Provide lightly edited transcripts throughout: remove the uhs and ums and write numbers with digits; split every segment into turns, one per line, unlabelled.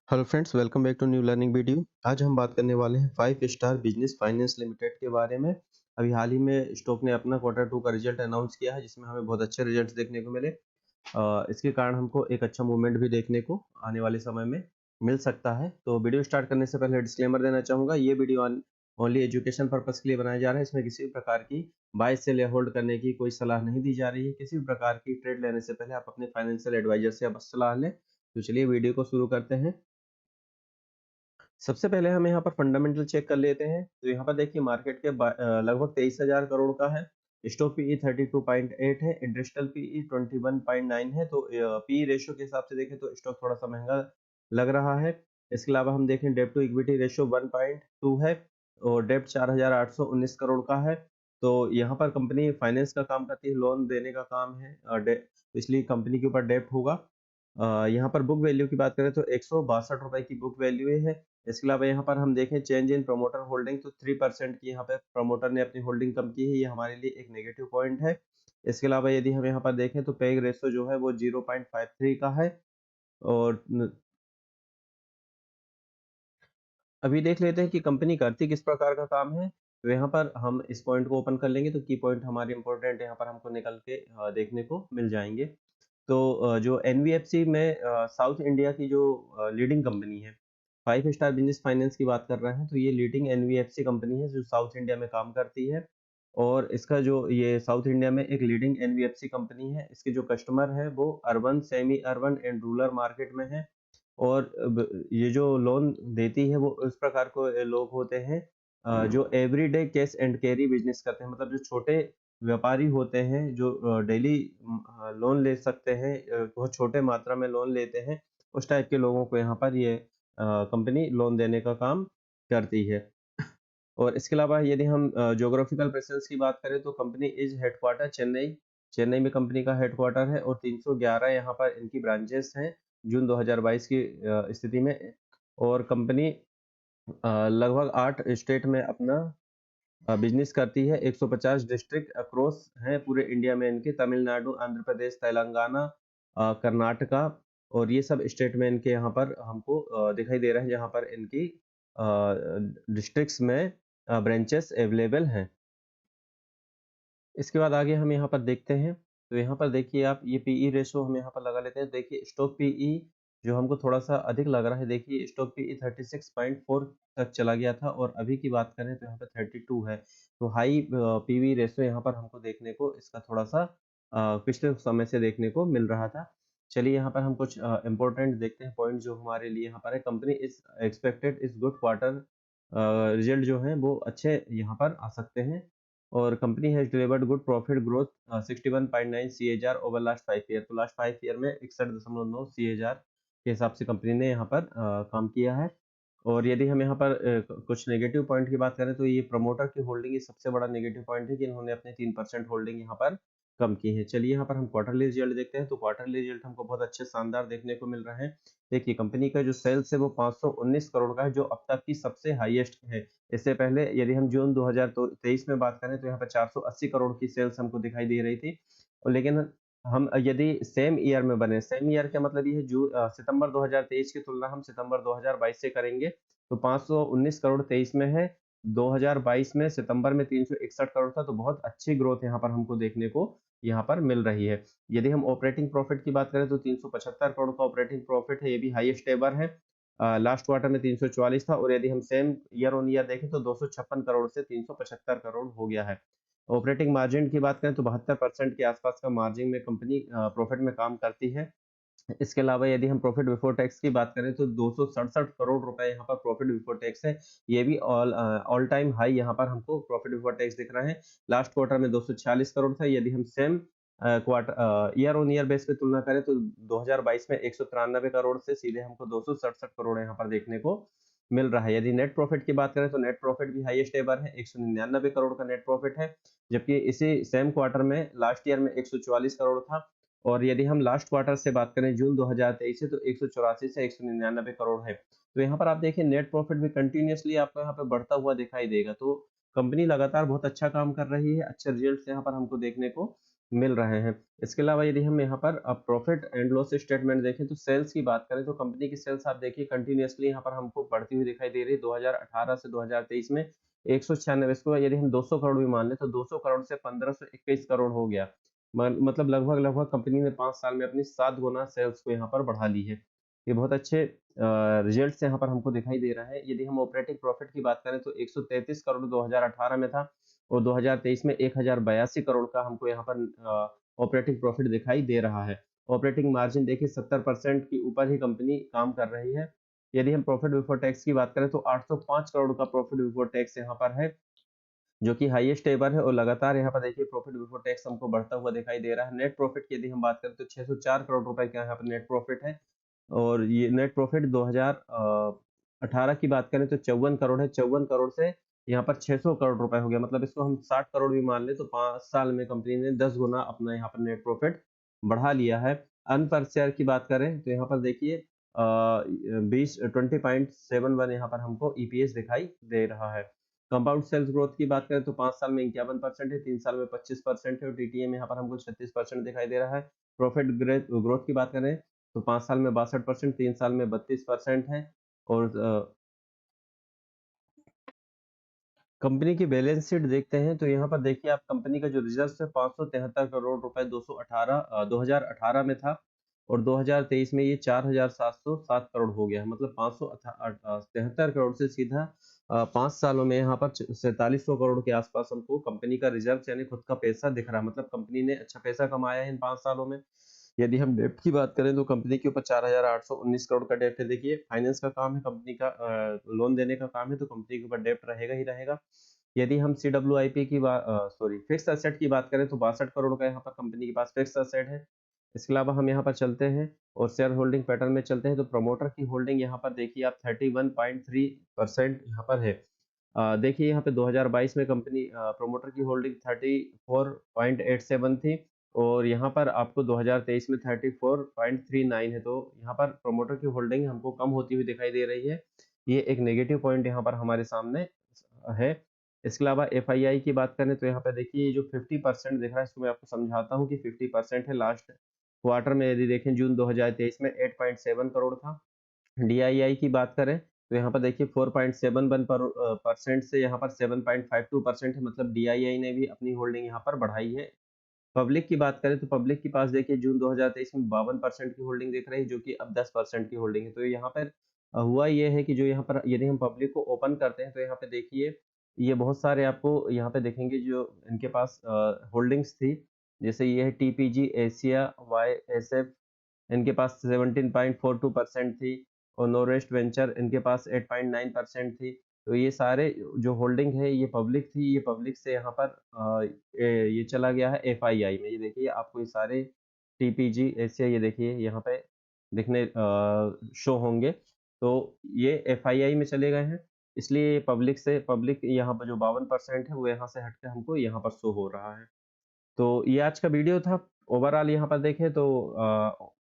Hello friends, welcome back to new learning video. आज हम बात करने वाले हैं 5 स्टार बिजनेस फाइनेंस लिमिटेड के बारे में। अभी हाल ही में स्टॉक ने अपना क्वार्टर 2 का रिजल्ट अनाउंस किया है, जिसमें हमें बहुत अच्छे रिजल्ट्स देखने को मिले। इसके कारण हमको एक अच्छा मूवमेंट भी देखने को आने वाले समय में मिल सकता है। तो वीडियो स्टार्ट करने से पहले डिस्क्लेमर देना चाहूँगा, ये वीडियो ओनली एजुकेशन पर्पस के लिए बनाया जा रहा है। इसमें किसी भी प्रकार की बाय सेल या होल्ड करने की कोई सलाह नहीं दी जा रही है। किसी भी प्रकार की ट्रेड लेने से पहले आप अपने फाइनेंशियल एडवाइजर से आप सलाह लें। तो चलिए वीडियो को शुरू करते हैं। सबसे पहले हम यहाँ पर फंडामेंटल चेक कर लेते हैं। तो यहाँ पर देखिए मार्केट के लगभग 23,000 करोड़ का है। स्टॉक पीई 32.8 है, इंडस्ट्रियल पीई 21.9 है। तो पीई रेशियो के हिसाब से देखें तो स्टॉक थोड़ा सा महंगा लग रहा है। इसके अलावा हम देखें डेब्ट टू इक्विटी रेशियो 1.2 है और डेब्ट 4,819 करोड़ का है। तो यहाँ पर कंपनी फाइनेंस का काम करती है, लोन देने का काम है, इसलिए कंपनी के ऊपर डेब्ट होगा। यहाँ पर बुक वैल्यू की बात करें तो 162 रुपए की बुक वैल्यू है। इसके अलावा यहाँ पर हम देखें चेंज इन प्रमोटर होल्डिंग, तो 3% की यहाँ पे प्रमोटर ने अपनी होल्डिंग कम की है। ये हमारे लिए एक नेगेटिव पॉइंट है। इसके अलावा यदि हम यहाँ पर देखें तो पेग रेशो जो है वो 0.53 का है। और अभी देख लेते हैं कि कंपनी करती किस प्रकार का काम है। तो यहाँ पर हम इस पॉइंट को ओपन कर लेंगे तो की पॉइंट हमारे इंपॉर्टेंट यहाँ पर हमको निकल के देखने को मिल जाएंगे। तो जो एनबीएफसी में साउथ इंडिया की जो लीडिंग कंपनी है, 5 स्टार बिजनेस फाइनेंस की बात कर रहे हैं, तो ये लीडिंग एनबीएफसी कंपनी है जो साउथ इंडिया में काम करती है। और इसका जो ये साउथ इंडिया में एक लीडिंग एनबीएफसी कंपनी है, इसके जो कस्टमर है वो urban, semi urban and rural market में है। और ये जो लोन देती है वो उस प्रकार को लोग होते हैं जो everyday cash and carry business करते हैं, मतलब जो छोटे व्यापारी होते हैं जो डेली लोन ले सकते हैं, बहुत छोटे मात्रा में लोन लेते हैं। उस टाइप के लोगों को यहाँ पर ये कंपनी लोन देने का काम करती है। और इसके अलावा यदि हम ज्योग्राफिकल प्रेजेंस की बात करें तो company is headquarter Chennai, Chennai में कंपनी का हेडक्वार्टर है और 311 यहाँ पर इनकी ब्रांचेस हैं जून 2022 की स्थिति में। और कंपनी लगभग 8 स्टेट में अपना बिजनेस करती है। 150 डिस्ट्रिक्ट अक्रॉस हैं पूरे इंडिया में इनके, तमिलनाडु, आंध्र प्रदेश, तेलंगाना, कर्नाटका, और ये सब स्टेट में इनके यहाँ पर हमको दिखाई दे रहा है जहाँ पर इनकी डिस्ट्रिक्ट्स में ब्रांचेस अवेलेबल हैं। इसके बाद आगे हम यहाँ पर देखते हैं। तो यहाँ पर देखिए आप, ये पीई रेशो हम यहाँ पर लगा लेते हैं। देखिए स्टॉक पीई जो हमको थोड़ा सा अधिक लग रहा है, देखिए स्टॉक पीई 36.4 तक चला गया था और अभी की बात करें तो यहाँ पे 32 है। तो हाई पीवी रेशो यहाँ पर हमको देखने को इसका थोड़ा सा पिछले समय से देखने को मिल रहा था। चलिए यहाँ पर हम कुछ इंपॉर्टेंट देखते हैं पॉइंट जो हमारे लिए यहाँ पर है। Company is expected is good quarter, result जो है वो अच्छे यहाँ पर आ सकते हैं। और company has delivered good profit growth 61.9 CAGR over last 5 year. तो लास्ट 5 ईयर में 61.9 सीएजीआर के हिसाब से कंपनी ने यहाँ पर काम किया है। और यदि हम यहाँ पर कुछ नेगेटिव पॉइंट की बात करें तो ये प्रमोटर की होल्डिंग ही सबसे बड़ा नेगेटिव पॉइंट है कि इन्होंने अपने 3% होल्डिंग यहाँ पर कम की है। चलिए यहाँ पर हम क्वार्टरली रिजल्ट देखते हैं। तो क्वार्टरली रिजल्ट हमको बहुत अच्छे शानदार देखने को मिल रहे हैं। देखिए कंपनी का जो सेल्स है वो 519 करोड़ का है, जो अब तक की सबसे हाईएस्ट है। इससे पहले यदि हम जून 2023 में बात करें तो यहाँ पर 480 करोड़ की सेल्स हमको दिखाई दे रही थी। और लेकिन हम यदि सेम ईयर में बने, सेम ईयर का मतलब ये है सितंबर 2023 की तुलना हम सितंबर 2022 से करेंगे तो 519 करोड़ 23 में है, 2022 में सितंबर में 361 करोड़ था। तो बहुत अच्छी ग्रोथ यहाँ पर हमको देखने को यहाँ पर मिल रही है। यदि हम ऑपरेटिंग प्रॉफिट की बात करें तो 375 करोड़ का ऑपरेटिंग प्रॉफिट है, ये भी हाईएस्ट एवर है। लास्ट क्वार्टर में 344 था और यदि हम सेम ईयर ऑन ईयर देखें तो 256 करोड़ से 375 करोड़ हो गया है। ऑपरेटिंग मार्जिन की बात करें तो 72% के आसपास का मार्जिन में कंपनी प्रॉफिट में काम करती है। इसके अलावा यदि हम प्रॉफिट बिफोर टैक्स की बात करें तो 267 करोड़ रुपए यहाँ पर प्रॉफिट बिफोर टैक्स है। ये भी ऑल टाइम हाई यहाँ पर हमको प्रॉफिट बिफोर टैक्स दिख रहा है। लास्ट क्वार्टर में 246 करोड़ था। यदि हम same quarter year on year base पे तुलना करें तो 2022 में 193 करोड़ से सीधे हमको 267 करोड़ यहाँ पर देखने को मिल रहा है। यदि नेट प्रॉफिट की बात करें तो नेट प्रॉफिट भी हाईएस्ट एवर है, 199 करोड़ का नेट प्रॉफिट है। जबकि इसी सेम क्वार्टर में लास्ट ईयर में 144 करोड़ था। और यदि हम लास्ट क्वार्टर से बात करें जून 2023 से तो 184 से 199 करोड़ है। तो यहाँ पर आप देखिए नेट प्रॉफिट भी कंटिन्यूअसली आपको यहाँ पे बढ़ता हुआ दिखाई देगा। तो कंपनी लगातार बहुत अच्छा काम कर रही है, अच्छे रिजल्ट्स यहाँ पर हमको देखने को मिल रहे हैं। इसके अलावा यदि हम यहाँ पर प्रॉफिट एंड लॉस स्टेटमेंट देखें तो सेल्स की बात करें तो कंपनी की सेल्स आप देखिए कंटिन्यूअसली यहाँ पर हमको बढ़ती हुई दिखाई दे रही है। 2018 से 2023 में 196, इसको यदि हम 200 करोड़ भी मान लें तो 200 करोड़ से 1521 करोड़ हो गया। मतलब लगभग लगभग कंपनी ने 5 साल में अपनी 7 गुना सेल्स को यहाँ पर बढ़ा ली है। ये बहुत अच्छे रिजल्ट्स यहाँ पर हमको दिखाई दे रहा है। यदि हम ऑपरेटिंग प्रॉफिट की बात करें तो 133 करोड़ 2018 में था और 2023 में 1082 करोड़ का हमको यहाँ पर ऑपरेटिंग प्रॉफिट दिखाई दे रहा है। ऑपरेटिंग मार्जिन देखिए 70% के ऊपर ही कंपनी काम कर रही है। यदि हम प्रॉफिट बिफोर टैक्स की बात करें तो 805 करोड़ का प्रॉफिट बिफोर टैक्स यहाँ पर है, जो कि हाईएस्ट एवर है और लगातार यहाँ पर देखिए प्रॉफिट बिफोर टैक्स हमको बढ़ता हुआ दिखाई दे रहा है। नेट प्रॉफिट की यदि हम बात करें तो 604 करोड़ रुपए का यहाँ पर नेट प्रॉफिट है और ये नेट प्रॉफिट 2018 की बात करें तो 54 करोड़ है। 54 करोड़ से यहाँ पर 600 करोड़ रुपए हो गया, मतलब इसको हम 60 करोड़ भी मान ले तो 5 साल में कंपनी ने 10 गुना अपना यहाँ पर नेट प्रॉफिट बढ़ा लिया है। अर्न पर शेयर की बात करें तो यहाँ पर देखिए 20.71 यहाँ पर हमको ईपीएस दिखाई दे रहा है। कंपाउंड सेल्स ग्रोथ की बात करें तो 5 साल में 51% है, 3 साल में 25% है और टीटीएम यहाँ पर हमको 36% दिखाई दे रहा है। प्रॉफिट ग्रोथ की बात करें तो 5 साल में 62%, 3 साल में 32% है और कंपनी की बैलेंस शीट देखते हैं तो यहाँ पर देखिए आप कंपनी का जो रिजर्व है 573 करोड़ रुपए 2018 में था और 2023 में ये 4707 करोड़ हो गया है। मतलब 573 करोड़ से सीधा 5 सालों में यहाँ पर 4700 करोड़ के आसपास हमको कंपनी का रिजर्व यानी खुद का पैसा दिख रहा है। मतलब कंपनी ने अच्छा पैसा कमाया है इन 5 सालों में। यदि हम डेब्ट की बात करें तो कंपनी के ऊपर 4819 करोड़ का डेब्ट है। देखिए फाइनेंस का काम है कंपनी का, लोन देने का काम है तो कंपनी के ऊपर डेब्ट रहेगा ही रहेगा। यदि हम CWIP की बात फिक्स एसेट की बात करें तो 62 करोड़ का यहाँ पर कंपनी के पास फिक्स एसेट है। इसके अलावा हम यहाँ पर चलते हैं और शेयर होल्डिंग पैटर्न में चलते हैं तो प्रमोटर की होल्डिंग यहाँ पर देखिए आप 31.3% यहाँ पर है। देखिए यहाँ पे 2022 में कंपनी प्रमोटर की होल्डिंग 34.87 थी और यहाँ पर आपको 2023 में 34.39 है, तो यहाँ पर प्रमोटर की होल्डिंग हमको कम होती हुई दिखाई दे रही है। ये एक नेगेटिव पॉइंट यहाँ पर हमारे सामने है। इसके अलावा FII की बात करें तो यहाँ पे देखिए जो 50% दिख रहा है इसको मैं आपको समझाता हूँ कि 50% है। लास्ट क्वार्टर में यदि देखें जून 2023 में 8.7 करोड़ था। DII की बात करें तो यहाँ पर देखिए 4.71% से यहाँ पर 7.52% है, मतलब DII ने भी अपनी होल्डिंग यहाँ पर बढ़ाई है। पब्लिक की बात करें तो पब्लिक के पास देखिए जून 2023 में 52% की होल्डिंग दिख रही है, जो कि अब 10% की होल्डिंग है। तो यहाँ पर हुआ ये है कि जो यहाँ पर यदि हम पब्लिक को ओपन करते हैं तो यहाँ पे देखिए ये बहुत सारे आपको यहाँ पे देखेंगे जो इनके पास होल्डिंग्स थी। जैसे ये है TPG एशिया YSF, इनके पास 17.42% थी और नोरेस्ट वेंचर इनके पास 8.9% थी। तो ये सारे जो होल्डिंग है ये पब्लिक थी, ये पब्लिक से यहाँ पर ये चला गया है FII में। ये देखिए आपको ये सारे TPG एशिया ये देखिए यहाँ पे दिखने शो होंगे, तो ये FII में चले गए हैं, इसलिए पब्लिक यहाँ पर जो 52% है वो यहाँ से हट के हमको यहाँ पर शो हो रहा है। तो ये आज का वीडियो था। ओवरऑल यहाँ पर देखें तो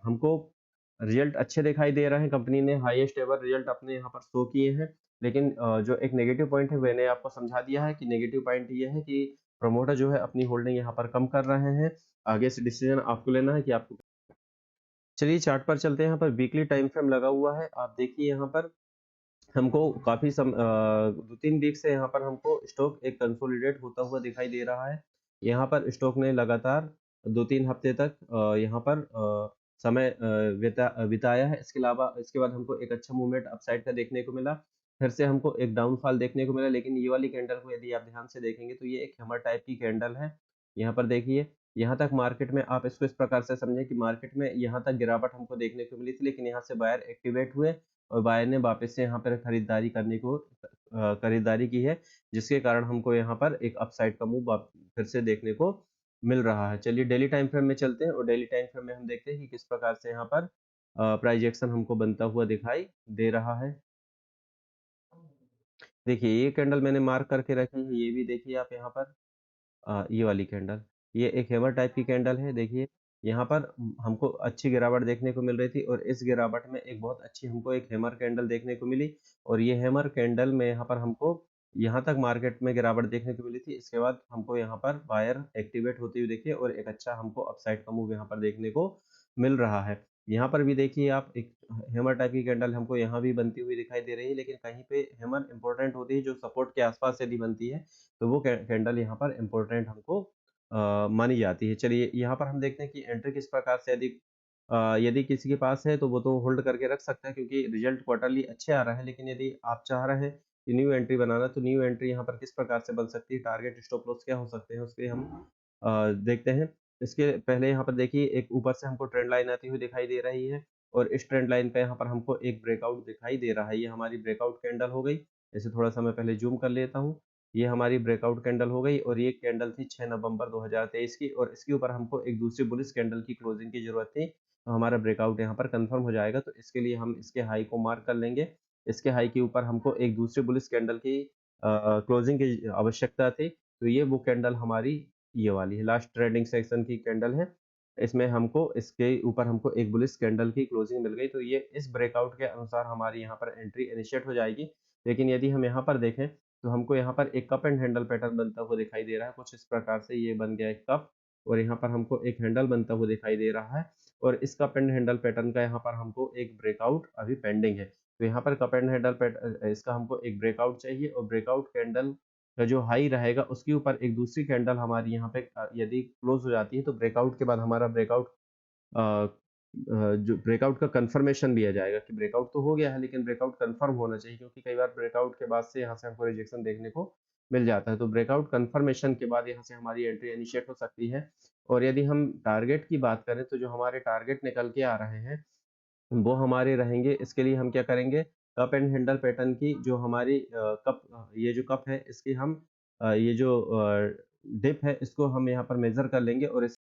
हमको रिजल्ट अच्छे दिखाई दे रहे हैं। कंपनी ने हाईएस्ट एवर रिजल्ट अपने यहाँ पर शो किए हैं, लेकिन जो एक नेगेटिव पॉइंट है मैंने आपको समझा दिया है कि नेगेटिव पॉइंट ये है कि प्रमोटर जो है अपनी होल्डिंग यहाँ पर कम कर रहे हैं। आगे से डिसीजन आपको लेना है कि आपको। चलिए चार्ट पर चलते हैं। यहाँ पर वीकली टाइम फ्रेम लगा हुआ है, आप देखिए यहाँ पर हमको काफी 2-3 वीक से यहाँ पर हमको स्टॉक एक कंसोलिडेट होता हुआ दिखाई दे रहा है। यहाँ पर स्टॉक ने लगातार 2-3 हफ्ते तक यहाँ पर समय बिताया है। इसके अलावा इसके बाद हमको एक अच्छा मूवमेंट अपसाइड का देखने को मिला, फिर से हमको एक डाउनफॉल देखने को मिला। लेकिन ये वाली कैंडल को यदि आप ध्यान से देखेंगे तो ये एक हैमर टाइप की कैंडल है। यहाँ पर देखिए यहाँ तक मार्केट में आप इसको इस प्रकार से समझें कि मार्केट में यहाँ तक गिरावट हमको देखने को मिली थी, लेकिन यहाँ से बायर एक्टिवेट हुए और बायर ने वापस से यहाँ पर खरीदारी की है, जिसके कारण हमको यहाँ पर एक अपसाइड का मूव फिर से देखने को मिल रहा है। चलिए डेली टाइम फ्रेम में चलते हैं और डेली टाइम फ्रेम में हम देखते हैं कि किस प्रकार से यहाँ पर प्राइस एक्शन हमको बनता हुआ दिखाई दे रहा है। देखिए ये कैंडल मैंने मार्क करके रखी है, ये भी देखिए आप यहाँ पर ये वाली कैंडल, ये एक हैमर टाइप की कैंडल है। देखिए यहाँ पर हमको अच्छी गिरावट देखने को मिल रही थी और इस गिरावट में एक बहुत अच्छी हमको एक हैमर कैंडल देखने को मिली और ये हैमर कैंडल में यहाँ पर हमको यहाँ तक मार्केट में गिरावट देखने को मिली थी। इसके बाद हमको यहाँ पर बायर एक्टिवेट होती हुई देखिए और एक अच्छा हमको अपसाइड का मूव यहाँ पर देखने को मिल रहा है। यहाँ पर भी देखिए आप एक हैमर टाइप की कैंडल हमको यहाँ भी बनती हुई दिखाई दे रही है, लेकिन कहीं पे हैमर इंपॉर्टेंट होती है जो सपोर्ट के आसपास यदि बनती है तो वो कैंडल यहाँ पर इंपॉर्टेंट हमको मानी जाती है। चलिए यहाँ पर हम देखते हैं कि एंट्री किस प्रकार से यदि किसी के पास है तो वो तो होल्ड करके रख सकता है क्योंकि रिजल्ट क्वार्टरली अच्छे आ रहा है। लेकिन यदि आप चाह रहे हैं कि न्यू एंट्री बनाना, तो न्यू एंट्री यहाँ पर किस प्रकार से बन सकती है, टारगेट स्टॉप लॉस क्या हो सकते हैं, उसके हम देखते हैं। इसके पहले यहाँ पर देखिए एक ऊपर से हमको ट्रेंड लाइन आती हुई दिखाई दे रही है और इस ट्रेंड लाइन पे यहाँ पर हमको एक ब्रेकआउट दिखाई दे रहा है। ये हमारी ब्रेकआउट कैंडल हो गई। इसे थोड़ा सा मैं पहले जूम कर लेता हूँ। ये हमारी ब्रेकआउट कैंडल हो गई और ये कैंडल थी 6 नवंबर 2023 की और इसके ऊपर हमको एक दूसरी बुलिश कैंडल की क्लोजिंग की जरूरत थी। तो हमारा ब्रेकआउट यहाँ पर कंफर्म हो जाएगा। तो इसके लिए हम इसके हाई को मार्क कर लेंगे। इसके हाई के ऊपर हमको एक दूसरी बुलिश कैंडल की क्लोजिंग की आवश्यकता थी। तो ये वो कैंडल हमारी ये वाली है, लास्ट ट्रेडिंग सेक्शन की कैंडल है। इसमें हमको इसके ऊपर हमको एक बुलिश कैंडल की क्लोजिंग मिल गई। तो ये इस ब्रेकआउट के अनुसार हमारी यहाँ पर एंट्री इनिशिएट हो जाएगी। लेकिन यदि हम यहाँ पर देखें तो हमको यहाँ पर एक कप एंड हैंडल पैटर्न बनता हुआ दिखाई दे रहा है। कुछ इस प्रकार से ये बन गया एक कप और यहाँ पर हमको एक हैंडल बनता हुआ दिखाई दे रहा है और इस कप एंड हैंडल पैटर्न का यहाँ पर हमको एक ब्रेकआउट अभी पेंडिंग है। तो यहाँ पर कप एंड हैंडल पैटर्न इसका हमको एक ब्रेकआउट चाहिए और ब्रेकआउट कैंडल का जो हाई रहेगा उसके ऊपर एक दूसरी कैंडल हमारी यहाँ पे यदि क्लोज हो जाती है तो ब्रेकआउट के बाद हमारा ब्रेकआउट जो ब्रेकआउट का कंफर्मेशन भी आ जाएगा कि ब्रेकआउट तो हो गया है लेकिन ब्रेकआउट कंफर्म होना चाहिए, क्योंकि कई बार ब्रेकआउट के बाद से यहाँ से हमको रिजेक्शन देखने को मिल जाता है। तो ब्रेकआउट कंफर्मेशन के बाद यहाँ से हमारी एंट्री इनिशिएट हो सकती है। और यदि हम टारगेट की बात करें तो जो हमारे टारगेट निकल के आ रहे हैं वो हमारे रहेंगे। इसके लिए हम क्या करेंगे, कप एंड हैंडल पैटर्न की जो हमारी ये जो कप है इसकी हम ये जो डिप है इसको हम यहाँ पर मेजर कर लेंगे और